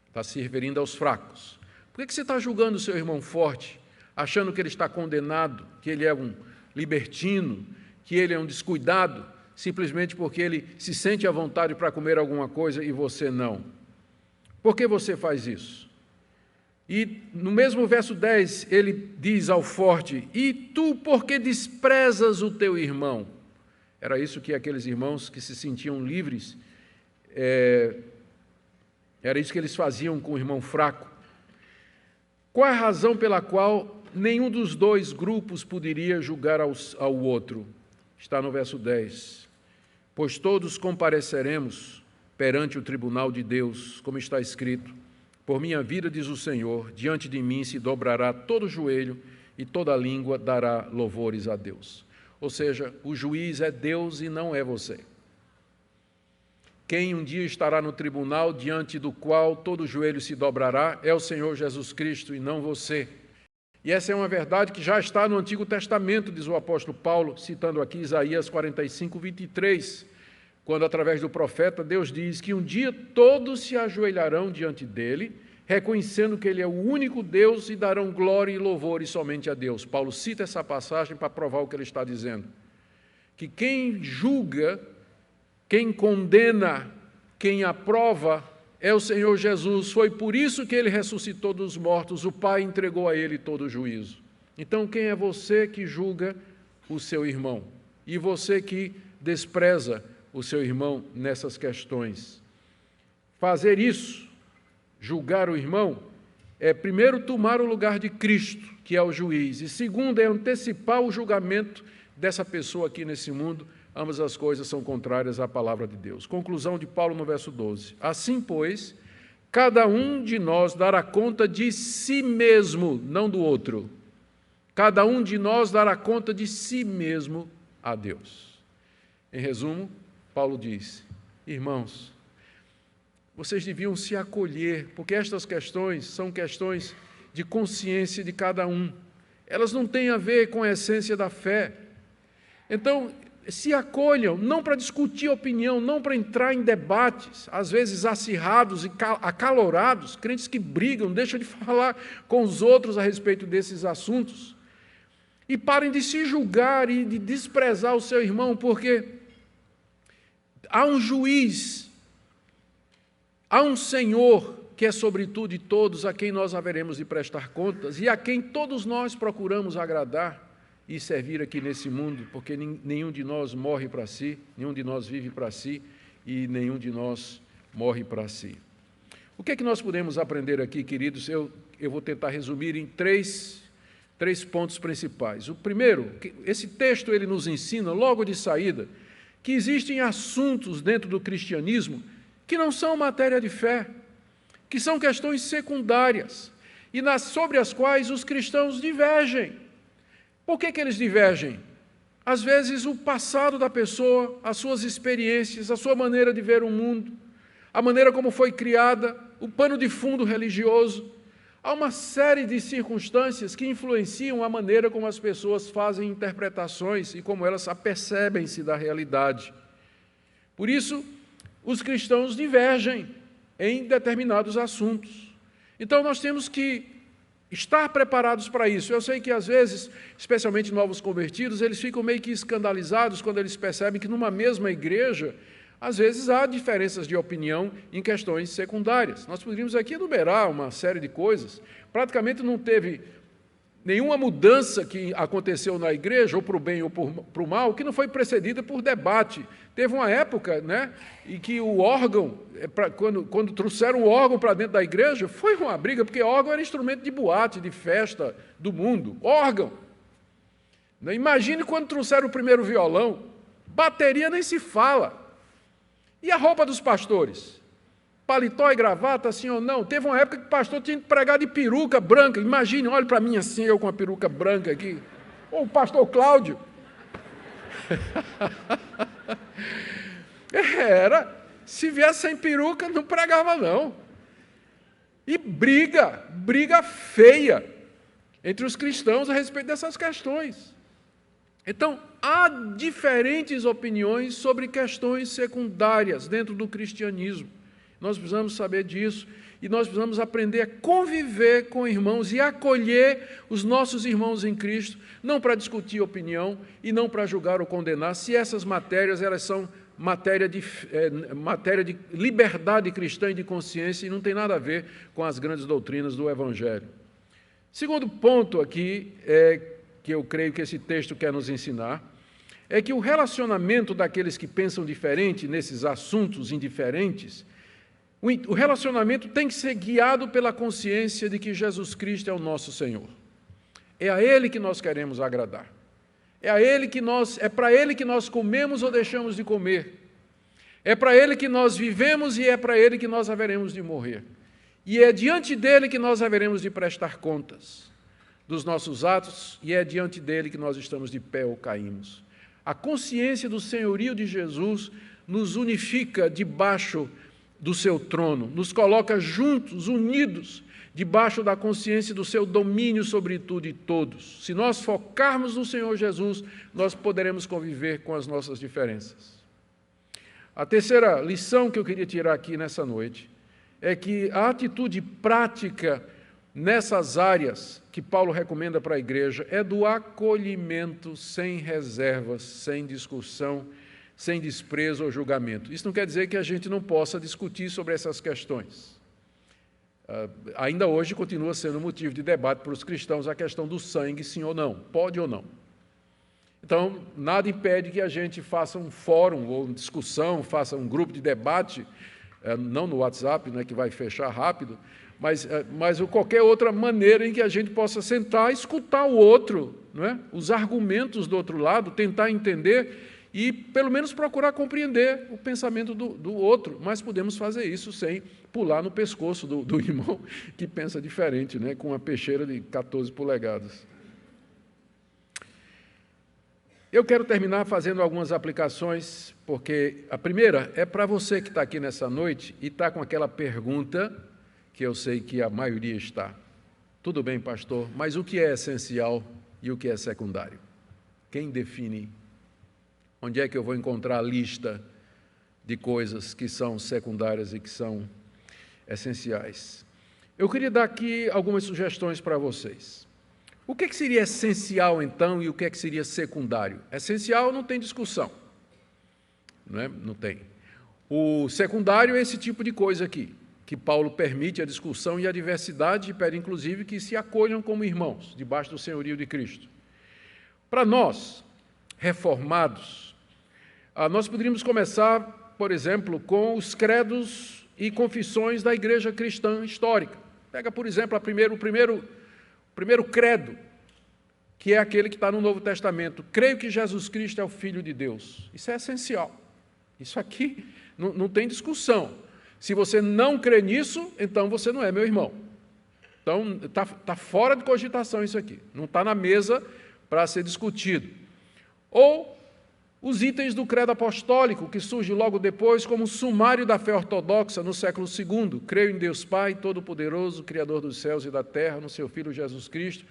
Está se referindo aos fracos. Por que você está julgando o seu irmão forte, achando que ele está condenado, que ele é um libertino, que ele é um descuidado, simplesmente porque ele se sente à vontade para comer alguma coisa e você não? Por que você faz isso? E no mesmo verso 10, ele diz ao forte, e tu, por que desprezas o teu irmão? Era isso que aqueles irmãos que se sentiam livres, era isso que eles faziam com o irmão fraco. Qual é a razão pela qual nenhum dos dois grupos poderia julgar ao outro? Está no verso 10. Pois todos compareceremos perante o tribunal de Deus, como está escrito, por minha vida, diz o Senhor, diante de mim se dobrará todo joelho e toda língua dará louvores a Deus. Ou seja, o juiz é Deus e não é você. Quem um dia estará no tribunal diante do qual todo joelho se dobrará é o Senhor Jesus Cristo e não você. E essa é uma verdade que já está no Antigo Testamento, diz o apóstolo Paulo, citando aqui Isaías 45, 23, quando, através do profeta, Deus diz que um dia todos se ajoelharão diante dele, reconhecendo que ele é o único Deus e darão glória e louvores somente a Deus. Paulo cita essa passagem para provar o que ele está dizendo. Que quem julga, quem condena, quem aprova é o Senhor Jesus. Foi por isso que ele ressuscitou dos mortos, o Pai entregou a ele todo o juízo. Então, quem é você que julga o seu irmão? E você que despreza o seu irmão nessas questões? Fazer isso, julgar o irmão, é primeiro tomar o lugar de Cristo, que é o juiz, e segundo é antecipar o julgamento dessa pessoa aqui nesse mundo. Ambas as coisas são contrárias à palavra de Deus. Conclusão de Paulo no verso 12. Assim, pois, cada um de nós dará conta de si mesmo, não do outro. Cada um de nós dará conta de si mesmo a Deus. Em resumo, Paulo diz, irmãos, vocês deviam se acolher, porque estas questões são questões de consciência de cada um. Elas não têm a ver com a essência da fé. Então, se acolham, não para discutir opinião, não para entrar em debates, às vezes acirrados e acalorados, crentes que brigam, deixam de falar com os outros a respeito desses assuntos. E parem de se julgar e de desprezar o seu irmão, porque há um juiz, há um Senhor que é sobre tudo e todos, a quem nós haveremos de prestar contas e a quem todos nós procuramos agradar e servir aqui nesse mundo, porque nenhum de nós morre para si, nenhum de nós vive para si e nenhum de nós morre para si. O que é que nós podemos aprender aqui, queridos? Eu vou tentar resumir em três pontos principais. O primeiro, esse texto ele nos ensina, logo de saída, que existem assuntos dentro do cristianismo que não são matéria de fé, que são questões secundárias e sobre as quais os cristãos divergem. Por que eles divergem? Às vezes o passado da pessoa, as suas experiências, a sua maneira de ver o mundo, a maneira como foi criada, o pano de fundo religioso. Há uma série de circunstâncias que influenciam a maneira como as pessoas fazem interpretações e como elas apercebem-se da realidade. Por isso, os cristãos divergem em determinados assuntos. Então, nós temos que estar preparados para isso. Eu sei que, às vezes, especialmente novos convertidos, eles ficam meio que escandalizados quando eles percebem que, numa mesma igreja, às vezes há diferenças de opinião em questões secundárias. Nós poderíamos aqui enumerar uma série de coisas. Praticamente não teve nenhuma mudança que aconteceu na igreja, ou para o bem ou para o mal, que não foi precedida por debate. Teve uma época, né, em que o órgão, quando trouxeram o órgão para dentro da igreja, foi uma briga, porque órgão era instrumento de boate, de festa do mundo. Órgão. Imagine quando trouxeram o primeiro violão, bateria nem se fala. E a roupa dos pastores? Paletó e gravata, sim ou não? Teve uma época que o pastor tinha que pregar de peruca branca. Imagine, olhe para mim assim, eu com a peruca branca aqui. Ou o pastor Cláudio. Se viesse sem peruca, não pregava, não. E briga feia entre os cristãos a respeito dessas questões. Então, há diferentes opiniões sobre questões secundárias dentro do cristianismo. Nós precisamos saber disso e nós precisamos aprender a conviver com irmãos e acolher os nossos irmãos em Cristo, não para discutir opinião e não para julgar ou condenar, se essas matérias elas são matéria de liberdade cristã e de consciência e não tem nada a ver com as grandes doutrinas do Evangelho. Segundo ponto aqui, que eu creio que esse texto quer nos ensinar, é que o relacionamento daqueles que pensam diferente nesses assuntos indiferentes, o relacionamento tem que ser guiado pela consciência de que Jesus Cristo é o nosso Senhor. É a Ele que nós queremos agradar. É para Ele que nós comemos ou deixamos de comer. É para Ele que nós vivemos e é para Ele que nós haveremos de morrer. E é diante dEle que nós haveremos de prestar contas dos nossos atos e é diante dEle que nós estamos de pé ou caímos. A consciência do senhorio de Jesus nos unifica debaixo do seu trono, nos coloca juntos, unidos, debaixo da consciência do seu domínio sobre tudo e todos. Se nós focarmos no Senhor Jesus, nós poderemos conviver com as nossas diferenças. A terceira lição que eu queria tirar aqui nessa noite é que a atitude prática nessas áreas que Paulo recomenda para a igreja é do acolhimento sem reservas, sem discussão, sem desprezo ou julgamento. Isso não quer dizer que a gente não possa discutir sobre essas questões. Ainda hoje continua sendo motivo de debate para os cristãos a questão do sangue, sim ou não, pode ou não. Então, nada impede que a gente faça um fórum ou uma discussão, faça um grupo de debate, não no WhatsApp, né, que vai fechar rápido, mas qualquer outra maneira em que a gente possa sentar, escutar o outro, não é? Os argumentos do outro lado, tentar entender e, pelo menos, procurar compreender o pensamento do outro, mas podemos fazer isso sem pular no pescoço do irmão que pensa diferente, né, com uma peixeira de 14 polegadas. Eu quero terminar fazendo algumas aplicações, porque a primeira é para você que está aqui nessa noite e está com aquela pergunta que eu sei que a maioria está. Tudo bem, pastor, mas o que é essencial e o que é secundário? Quem define? Onde é que eu vou encontrar a lista de coisas que são secundárias e que são essenciais? Eu queria dar aqui algumas sugestões para vocês. O que seria essencial, então, e o que seria secundário? Essencial não tem discussão, não é? Não tem. O secundário é esse tipo de coisa aqui, que Paulo permite a discussão e a diversidade e pede, inclusive, que se acolham como irmãos, debaixo do senhorio de Cristo. Para nós, reformados, nós poderíamos começar, por exemplo, com os credos e confissões da igreja cristã histórica. Pega, por exemplo, o primeiro credo, que é aquele que está no Novo Testamento. Creio que Jesus Cristo é o Filho de Deus. Isso é essencial. Isso aqui não tem discussão. Se você não crê nisso, então você não é meu irmão. Então, está fora de cogitação isso aqui. Não está na mesa para ser discutido. Ou os itens do credo apostólico, que surge logo depois como sumário da fé ortodoxa no século II. Creio em Deus Pai, Todo-Poderoso, Criador dos céus e da terra, no seu Filho Jesus Cristo,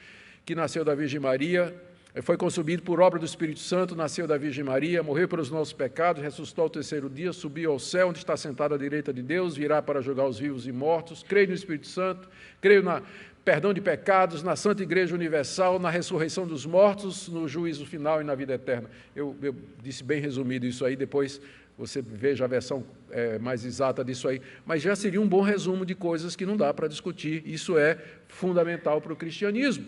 que nasceu da Virgem Maria, foi concebido por obra do Espírito Santo, nasceu da Virgem Maria, morreu pelos nossos pecados, ressuscitou ao terceiro dia, subiu ao céu, onde está sentado à direita de Deus, virá para julgar os vivos e mortos. Creio no Espírito Santo, creio no perdão de pecados, na Santa Igreja Universal, na ressurreição dos mortos, no juízo final e na vida eterna. Eu disse bem resumido isso aí, depois você veja a versão mais exata disso aí, mas já seria um bom resumo de coisas que não dá para discutir. Isso é fundamental para o cristianismo.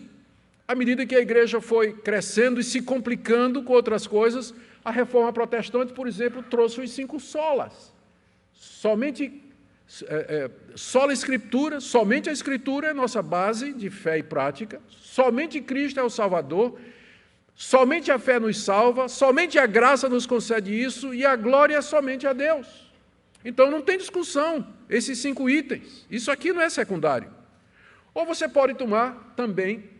À medida que a igreja foi crescendo e se complicando com outras coisas, a reforma protestante, por exemplo, trouxe os 5 solas. Sola Escritura, somente a Escritura é nossa base de fé e prática, somente Cristo é o Salvador, somente a fé nos salva, somente a graça nos concede isso e a glória é somente a Deus. Então não tem discussão, esses 5 itens. Isso aqui não é secundário. Ou você pode tomar também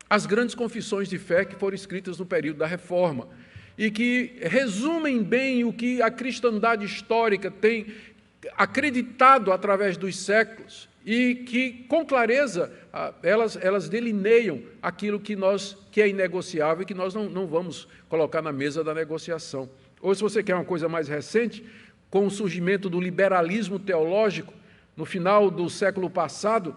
as grandes confissões de fé que foram escritas no período da Reforma e que resumem bem o que a cristandade histórica tem acreditado através dos séculos e que, com clareza, elas delineiam aquilo que é inegociável e que nós não vamos colocar na mesa da negociação. Ou, se você quer uma coisa mais recente, com o surgimento do liberalismo teológico, no final do século passado,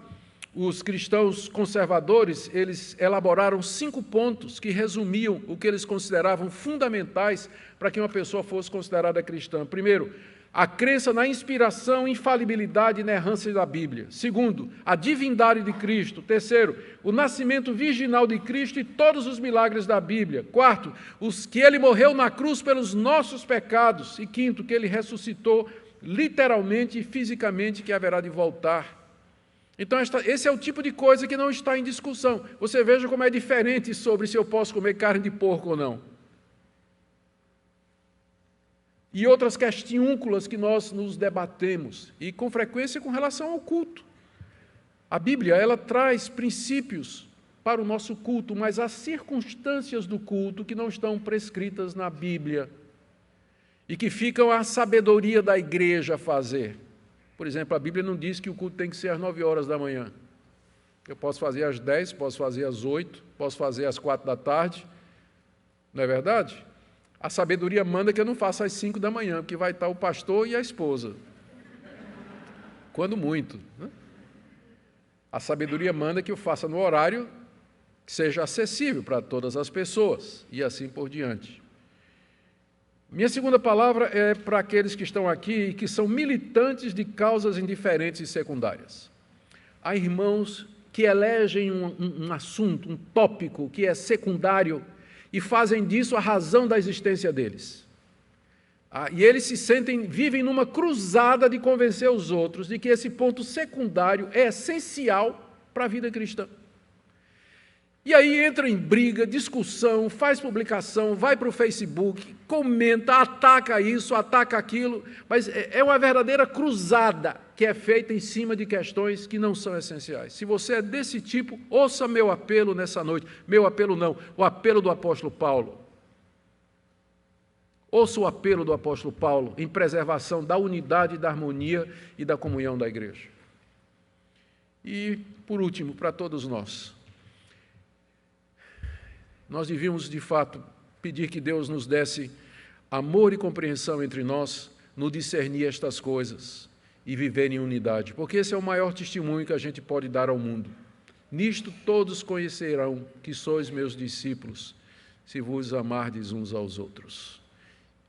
os cristãos conservadores, eles elaboraram 5 pontos que resumiam o que eles consideravam fundamentais para que uma pessoa fosse considerada cristã. Primeiro, a crença na inspiração, infalibilidade e inerrância da Bíblia. Segundo, a divindade de Cristo. Terceiro, o nascimento virginal de Cristo e todos os milagres da Bíblia. Quarto, que ele morreu na cruz pelos nossos pecados. E quinto, que ele ressuscitou literalmente e fisicamente, que haverá de voltar. Então, esse é o tipo de coisa que não está em discussão. Você veja como é diferente sobre se eu posso comer carne de porco ou não. E outras questiúnculas que nós nos debatemos, e com frequência com relação ao culto. A Bíblia, ela traz princípios para o nosso culto, mas há circunstâncias do culto que não estão prescritas na Bíblia e que ficam à sabedoria da igreja fazer. Por exemplo, a Bíblia não diz que o culto tem que ser às 9 horas da manhã. Eu posso fazer às 10, posso fazer às 8, posso fazer às 4 da tarde. Não é verdade? A sabedoria manda que eu não faça às 5 da manhã, porque vai estar o pastor e a esposa. Quando muito. Né? A sabedoria manda que eu faça no horário que seja acessível para todas as pessoas, e assim por diante. Minha segunda palavra é para aqueles que estão aqui e que são militantes de causas indiferentes e secundárias. Há irmãos que elegem um assunto, um tópico que é secundário e fazem disso a razão da existência deles. E eles vivem numa cruzada de convencer os outros de que esse ponto secundário é essencial para a vida cristã. E aí entra em briga, discussão, faz publicação, vai para o Facebook, comenta, ataca isso, ataca aquilo, mas é uma verdadeira cruzada que é feita em cima de questões que não são essenciais. Se você é desse tipo, ouça meu apelo nessa noite. Meu apelo não, o apelo do apóstolo Paulo. Ouça o apelo do apóstolo Paulo em preservação da unidade, da harmonia e da comunhão da igreja. E, por último, para todos nós devíamos, de fato, pedir que Deus nos desse amor e compreensão entre nós no discernir estas coisas e viver em unidade, porque esse é o maior testemunho que a gente pode dar ao mundo. Nisto todos conhecerão que sois meus discípulos, se vos amardes uns aos outros.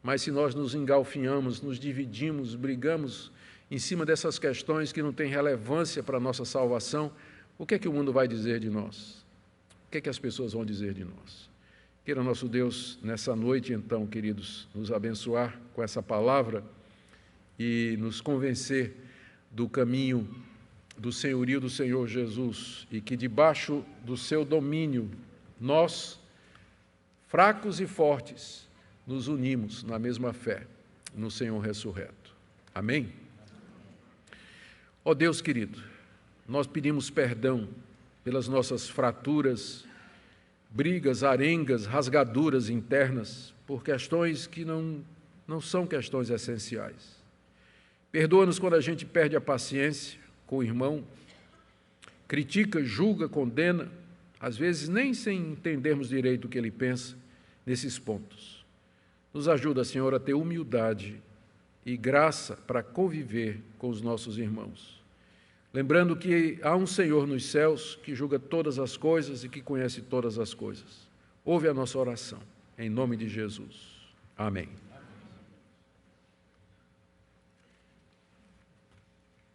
Mas se nós nos engalfinhamos, nos dividimos, brigamos em cima dessas questões que não têm relevância para a nossa salvação, o que é que o mundo vai dizer de nós? O que é que as pessoas vão dizer de nós? Queira nosso Deus, nessa noite, então, queridos, nos abençoar com essa palavra e nos convencer do caminho do senhorio do Senhor Jesus e que, debaixo do seu domínio, nós, fracos e fortes, nos unimos na mesma fé, no Senhor ressurreto. Amém? Ó Deus querido, nós pedimos perdão pelas nossas fraturas, brigas, arengas, rasgaduras internas, por questões que não são questões essenciais. Perdoa-nos quando a gente perde a paciência com o irmão, critica, julga, condena, às vezes nem sem entendermos direito o que Ele pensa nesses pontos. Nos ajuda, Senhor, a ter humildade e graça para conviver com os nossos irmãos. Lembrando que há um Senhor nos céus que julga todas as coisas e que conhece todas as coisas. Ouve a nossa oração, em nome de Jesus. Amém.